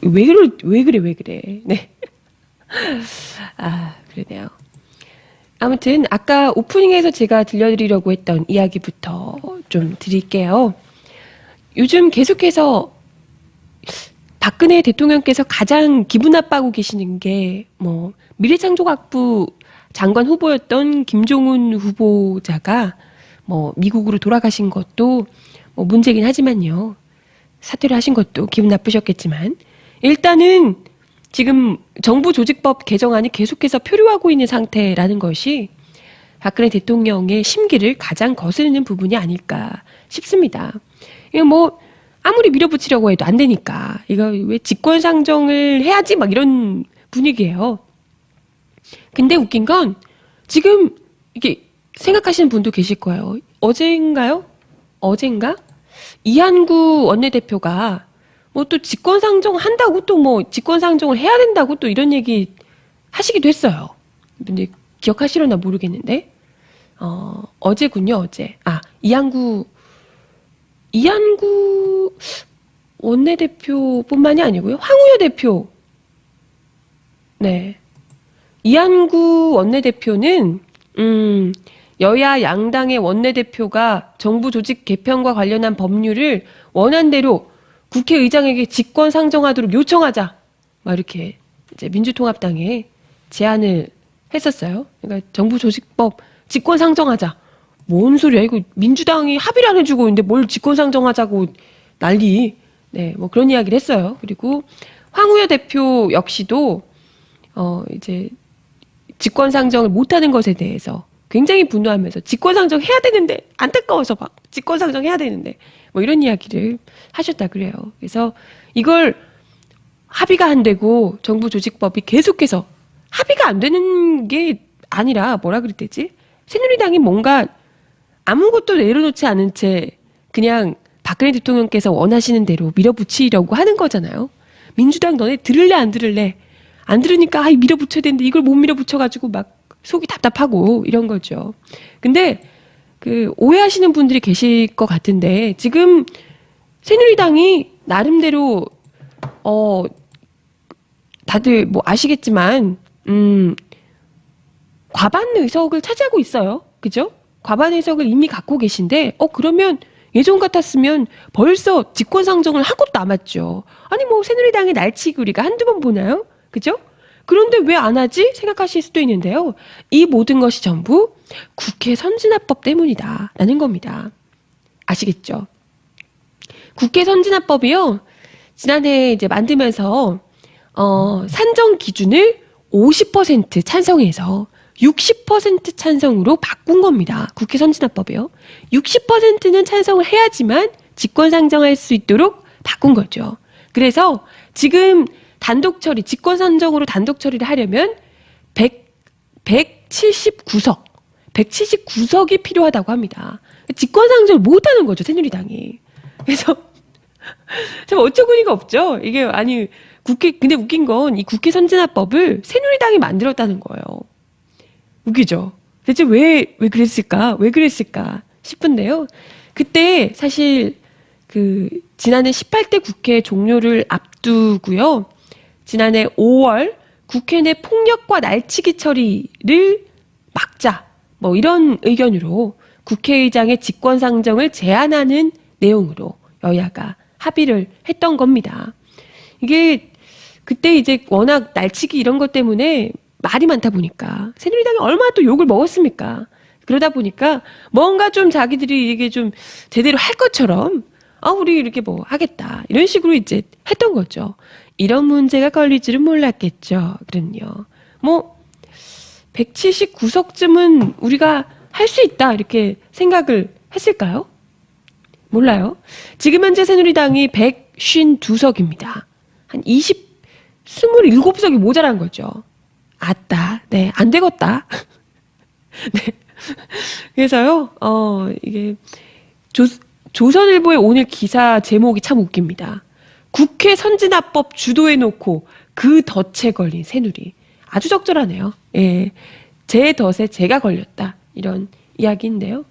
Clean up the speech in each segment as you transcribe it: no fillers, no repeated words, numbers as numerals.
왜 그래. 네. 아, 그러네요. 아무튼 아까 오프닝에서 제가 들려드리려고 했던 이야기부터 좀 드릴게요. 요즘 계속해서 박근혜 대통령께서 가장 기분 나빠하고 계시는 게 뭐 미래창조학부 장관 후보였던 김종훈 후보자가 뭐 미국으로 돌아가신 것도 뭐 문제긴 하지만요. 사퇴를 하신 것도 기분 나쁘셨겠지만 일단은 지금 정부 조직법 개정안이 계속해서 표류하고 있는 상태라는 것이 박근혜 대통령의 심기를 가장 거스르는 부분이 아닐까 싶습니다. 이거 뭐 아무리 밀어붙이려고 해도 안 되니까 이거 왜 직권상정을 해야지 막 이런 분위기예요. 근데 웃긴 건 지금 이게 생각하시는 분도 계실 거예요. 어젠가요? 어젠가? 이한구 원내대표가 뭐 또 직권상정 한다고 또 뭐 직권상정을 해야 된다고 또 이런 얘기 하시기도 했어요. 근데 기억하시려나 모르겠는데 어제군요, 어제. 아, 이한구 원내대표뿐만이 아니고요. 황우여 대표. 네. 이한구 원내대표는 여야 양당의 원내대표가 정부 조직 개편과 관련한 법률을 원안대로 국회의장에게 직권 상정하도록 요청하자. 막 이렇게 이제 민주통합당에 제안을 했었어요. 그러니까 정부 조직법 직권 상정하자. 뭔 소리야? 이거 민주당이 합의를 안 해주고 있는데 뭘 직권 상정하자고 난리. 네, 뭐 그런 이야기를 했어요. 그리고 황우여 대표 역시도 이제 직권상정을 못하는 것에 대해서 굉장히 분노하면서 직권상정 해야 되는데 안타까워서 막 직권상정 해야 되는데 뭐 이런 이야기를 하셨다 그래요. 그래서 이걸 합의가 안 되고 정부 조직법이 계속해서 합의가 안 되는 게 아니라 뭐라 그랬대지 새누리당이 뭔가 아무것도 내려놓지 않은 채 그냥 박근혜 대통령께서 원하시는 대로 밀어붙이려고 하는 거잖아요. 민주당 너네 들을래 안 들을래? 안 들으니까 밀어붙여야 되는데 이걸 못 밀어붙여가지고 막 속이 답답하고 이런 거죠. 근데 그 오해하시는 분들이 계실 것 같은데 지금 새누리당이 나름대로 다들 뭐 아시겠지만 과반 의석을 차지하고 있어요. 그죠? 과반 의석을 이미 갖고 계신데 그러면 예전 같았으면 벌써 직권상정을 한 것도 남았죠. 아니 뭐 새누리당의 날치기 우리가 한두 번 보나요? 그죠? 그런데 왜 안 하지? 생각하실 수도 있는데요. 이 모든 것이 전부 국회 선진화법 때문이다 라는 겁니다. 아시겠죠? 국회 선진화법이요. 지난해 이제 만들면서 산정 기준을 50% 찬성해서 60% 찬성으로 바꾼 겁니다. 국회 선진화법이요. 60%는 찬성을 해야지만 직권상정할 수 있도록 바꾼 거죠. 그래서 지금 단독 처리, 직권상정으로 단독 처리를 하려면 179석이 필요하다고 합니다. 직권상정을 못하는 거죠, 새누리당이. 그래서 참 어처구니가 없죠. 이게 아니 근데 웃긴 건 이 국회 선진화법을 새누리당이 만들었다는 거예요. 웃기죠. 대체 왜 그랬을까 싶은데요. 그때 사실 지난해 18대 국회 종료를 앞두고요. 지난해 5월 국회 내 폭력과 날치기 처리를 막자. 뭐 이런 의견으로 국회의장의 직권상정을 제한하는 내용으로 여야가 합의를 했던 겁니다. 이게 그때 이제 워낙 날치기 이런 것 때문에 말이 많다 보니까 새누리당이 얼마나 또 욕을 먹었습니까? 그러다 보니까 뭔가 좀 자기들이 이게 좀 제대로 할 것처럼 우리 이렇게 뭐 하겠다 이런 식으로 이제 했던 거죠. 이런 문제가 걸릴 줄은 몰랐겠죠. 그럼요. 뭐 179석쯤은 우리가 할 수 있다 이렇게 생각을 했을까요? 몰라요. 지금 현재 새누리당이 152석입니다. 한 27석이 모자란 거죠. 아따, 네, 안 되겠다. 네. 그래서요, 이게, 조선일보의 오늘 기사 제목이 참 웃깁니다. 국회 선진화법 주도해놓고 그 덫에 걸린 새누리. 아주 적절하네요. 예. 제 덫에 제가 걸렸다. 이런 이야기인데요.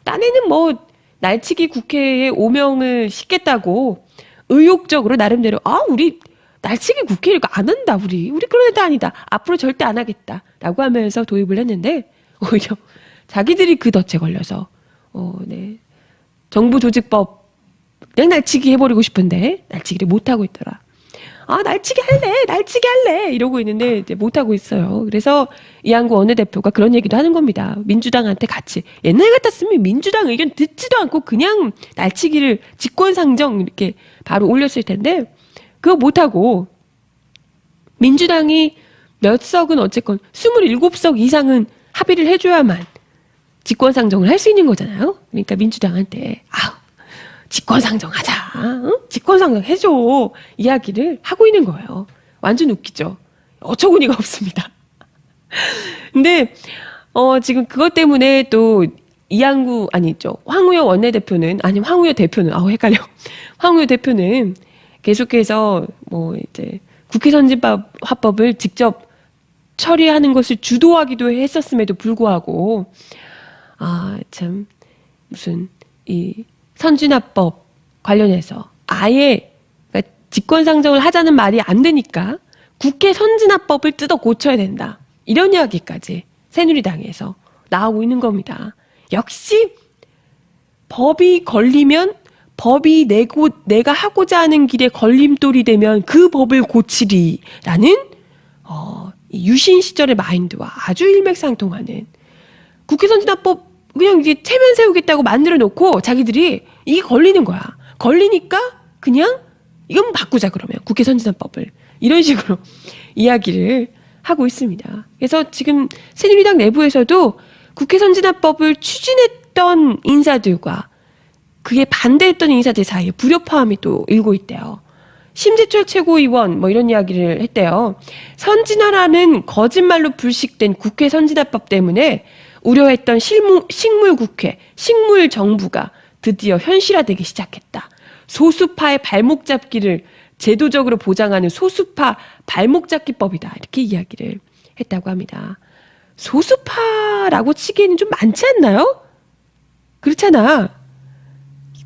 딴에는 뭐, 날치기 국회에 오명을 싣겠다고 의욕적으로 나름대로, 우리 날치기 국회 이거 안 한다, 우리 그런 애도 아니다. 앞으로 절대 안 하겠다. 라고 하면서 도입을 했는데, 오히려 자기들이 그 덫에 걸려서, 네. 정부 조직법, 그냥 날치기 해버리고 싶은데, 날치기를 못하고 있더라. 아, 날치기 할래! 이러고 있는데, 이제 못하고 있어요. 그래서 이한구 원내대표가 그런 얘기도 하는 겁니다. 민주당한테 같이. 옛날 같았으면 민주당 의견 듣지도 않고 그냥 날치기를 직권상정 이렇게 바로 올렸을 텐데, 그거 못하고, 민주당이 몇 석은 어쨌건 27석 이상은 합의를 해줘야만 직권상정을 할 수 있는 거잖아요. 그러니까 민주당한테, 직권상정하자. 응? 직권상정 해줘. 이야기를 하고 있는 거예요. 완전 웃기죠. 어처구니가 없습니다. 근데 지금 그것 때문에 또 이한구 아니죠. 황우여 원내대표는 아니면 황우여 대표는 헷갈려. 황우여 대표는 계속해서 뭐 이제 국회 선진화법을 직접 처리하는 것을 주도하기도 했었음에도 불구하고 참 무슨 이 선진화법 관련해서 아예 그러니까 직권상정을 하자는 말이 안 되니까 국회 선진화법을 뜯어 고쳐야 된다. 이런 이야기까지 새누리당에서 나오고 있는 겁니다. 역시 법이 걸리면 법이 내가 하고자 하는 길에 걸림돌이 되면 그 법을 고치리라는 유신 시절의 마인드와 아주 일맥상통하는 국회 선진화법 그냥 이제 체면 세우겠다고 만들어 놓고 자기들이 이게 걸리는 거야. 걸리니까 그냥 이건 바꾸자 그러면 국회 선진화법을 이런 식으로 이야기를 하고 있습니다. 그래서 지금 새누리당 내부에서도 국회 선진화법을 추진했던 인사들과 그게 반대했던 인사들 사이에 불협화음이 또 일고 있대요. 심재철 최고위원 뭐 이런 이야기를 했대요. 선진화라는 거짓말로 불식된 국회 선진화법 때문에 우려했던 식물국회, 식물정부가 드디어 현실화되기 시작했다. 소수파의 발목 잡기를 제도적으로 보장하는 소수파 발목 잡기법이다. 이렇게 이야기를 했다고 합니다. 소수파라고 치기에는 좀 많지 않나요? 그렇잖아.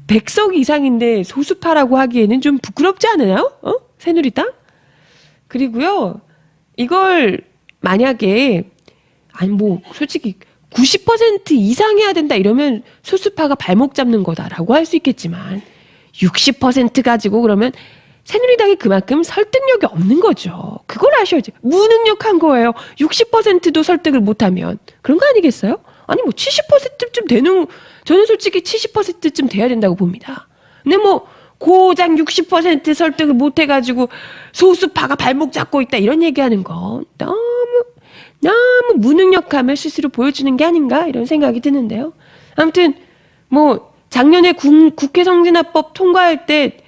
100석 이상인데 소수파라고 하기에는 좀 부끄럽지 않아요? 새누리당? 그리고요, 이걸 만약에, 솔직히 90% 이상 해야 된다 이러면 소수파가 발목 잡는 거다라고 할 수 있겠지만 60% 가지고 그러면 새누리당이 그만큼 설득력이 없는 거죠. 그걸 아셔야지. 무능력한 거예요. 60%도 설득을 못하면. 그런 거 아니겠어요? 아니 70%쯤 되는 저는 솔직히 70%쯤 돼야 된다고 봅니다. 근데 고장 60% 설득을 못 해가지고 소수파가 발목 잡고 있다 이런 얘기하는 거 너무 무능력함을 스스로 보여주는 게 아닌가 이런 생각이 드는데요. 아무튼 작년에 국회 선진화법 통과할 때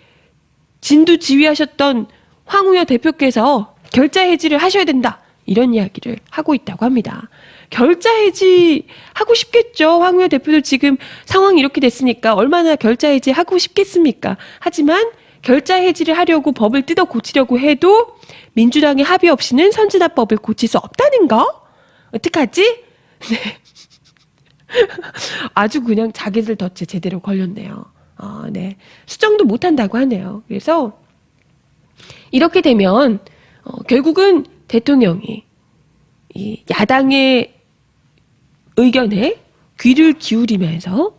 진두지휘하셨던 황우여 대표께서 결자 해지를 하셔야 된다 이런 이야기를 하고 있다고 합니다. 결자 해지 하고 싶겠죠. 황우여 대표도 지금 상황이 이렇게 됐으니까 얼마나 결자 해지 하고 싶겠습니까? 하지만 결자 해지를 하려고 법을 뜯어 고치려고 해도 민주당의 합의 없이는 선진화법을 고칠 수 없다는 거? 어떡하지? 네. 아주 그냥 자기들 덫에 제대로 걸렸네요. 네. 수정도 못한다고 하네요. 그래서 이렇게 되면 결국은 대통령이 이 야당의 의견에 귀를 기울이면서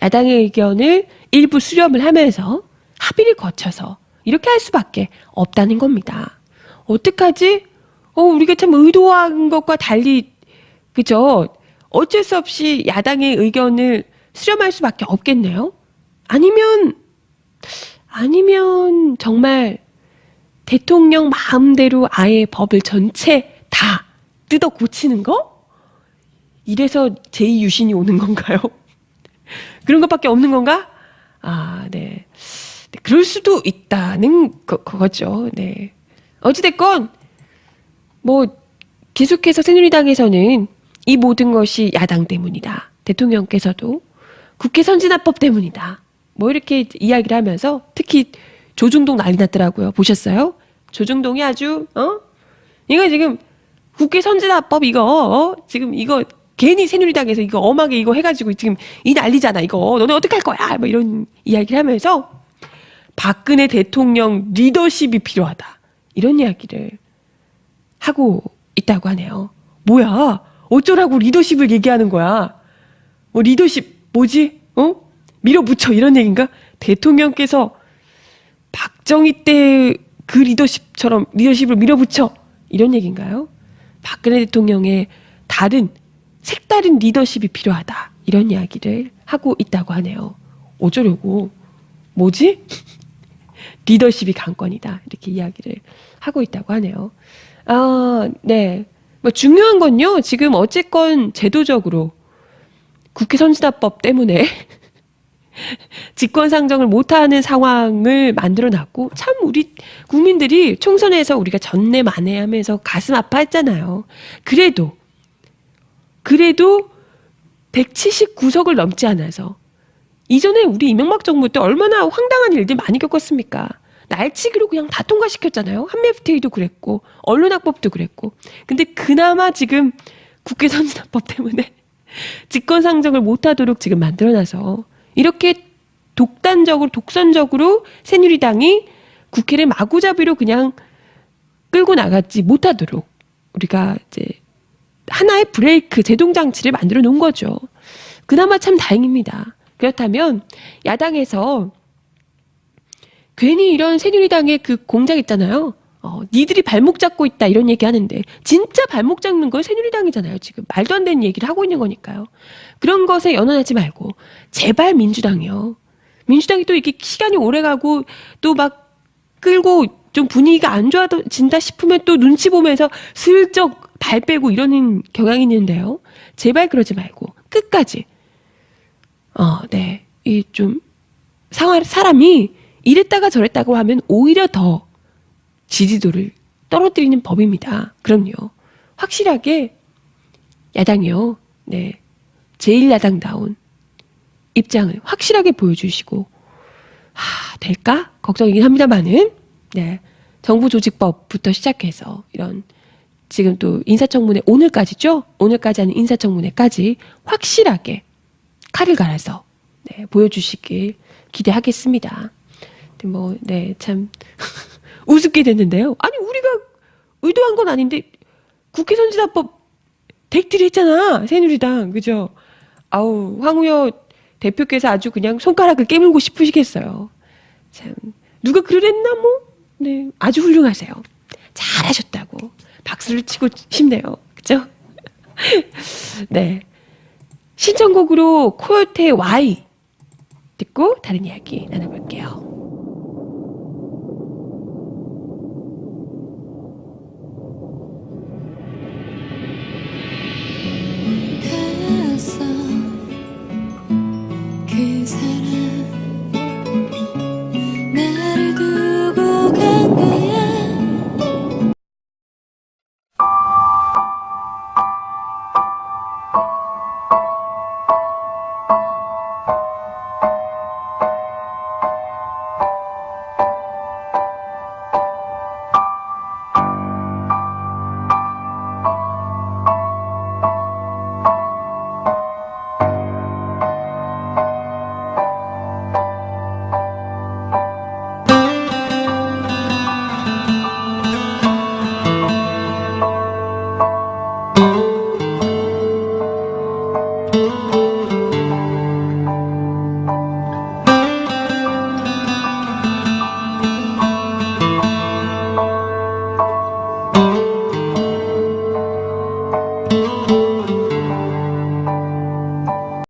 야당의 의견을 일부 수렴을 하면서 합의를 거쳐서 이렇게 할 수밖에 없다는 겁니다. 어떡하지? 우리가 참 의도한 것과 달리 그죠? 어쩔 수 없이 야당의 의견을 수렴할 수밖에 없겠네요. 아니면 정말 대통령 마음대로 아예 법을 전체 다 뜯어 고치는 거? 이래서 제2유신이 오는 건가요? 그런 것밖에 없는 건가? 네. 그럴 수도 있다는 거죠. 네. 어찌됐건, 계속해서 새누리당에서는 이 모든 것이 야당 때문이다. 대통령께서도 국회 선진화법 때문이다. 이렇게 이야기를 하면서 특히 조중동 난리 났더라고요. 보셨어요? 조중동이 아주, 이거 지금 국회 선진화법 지금 이거 괜히 새누리당에서 이거 엄하게 이거 해가지고 지금 이 난리잖아. 이거 너네 어떡할 거야? 이런 이야기를 하면서 박근혜 대통령 리더십이 필요하다. 이런 이야기를 하고 있다고 하네요. 뭐야? 어쩌라고 리더십을 얘기하는 거야? 리더십 뭐지? 밀어붙여 이런 얘기인가? 대통령께서 박정희 때 그 리더십처럼 리더십을 밀어붙여 이런 얘기인가요? 박근혜 대통령의 색다른 리더십이 필요하다. 이런 이야기를 하고 있다고 하네요. 어쩌려고? 뭐지? 리더십이 관건이다. 이렇게 이야기를 하고 있다고 하네요. 네. 뭐 중요한 건요. 지금 어쨌건 제도적으로 국회 선진화법 때문에 직권상정을 못하는 상황을 만들어놨고 참 우리 국민들이 총선에서 우리가 전내 만회하면서 가슴 아파했잖아요. 그래도 179석을 넘지 않아서 이전에 우리 이명박 정부 때 얼마나 황당한 일들 많이 겪었습니까? 날치기로 그냥 다 통과시켰잖아요. 한미FTA도 그랬고 언론학법도 그랬고. 근데 그나마 지금 국회 선진화법 때문에 직권상정을 못하도록 지금 만들어놔서 이렇게 독선적으로 새누리당이 국회를 마구잡이로 그냥 끌고 나가지 못하도록 우리가 이제 하나의 브레이크 제동장치를 만들어 놓은 거죠. 그나마 참 다행입니다. 그렇다면 야당에서 괜히 이런 새누리당의 그 공작 있잖아요. 니들이 발목 잡고 있다 이런 얘기 하는데 진짜 발목 잡는 건 새누리당이잖아요. 지금 말도 안 되는 얘기를 하고 있는 거니까요. 그런 것에 연연하지 말고 제발 민주당이요. 민주당이 또 이렇게 시간이 오래가고 또 막 끌고 좀 분위기가 안 좋아진다 싶으면 또 눈치 보면서 슬쩍 발 빼고 이러는 경향이 있는데요. 제발 그러지 말고 끝까지 네. 이 좀 사람이 이랬다가 저랬다고 하면 오히려 더 지지도를 떨어뜨리는 법입니다. 그럼요. 확실하게 야당이요. 네. 제1야당다운 입장을 확실하게 보여주시고 될까? 걱정이긴 합니다만은 네. 정부조직법부터 시작해서 이런 지금 또 인사청문회 오늘까지죠? 오늘까지 하는 인사청문회까지 확실하게 칼을 갈아서 네, 보여주시길 기대하겠습니다. 네, 참 우습게 됐는데요. 아니 우리가 의도한 건 아닌데 국회 선진화법 덱딜 했잖아. 새누리당 그죠? 황우여 대표께서 아주 그냥 손가락을 깨물고 싶으시겠어요. 참 누가 그랬나 뭐? 네, 아주 훌륭하세요. 잘하셨다고 박수를 치고 싶네요. 그죠? 네. 신청곡으로 코요태 Y 듣고 다른 이야기 나눠볼게요.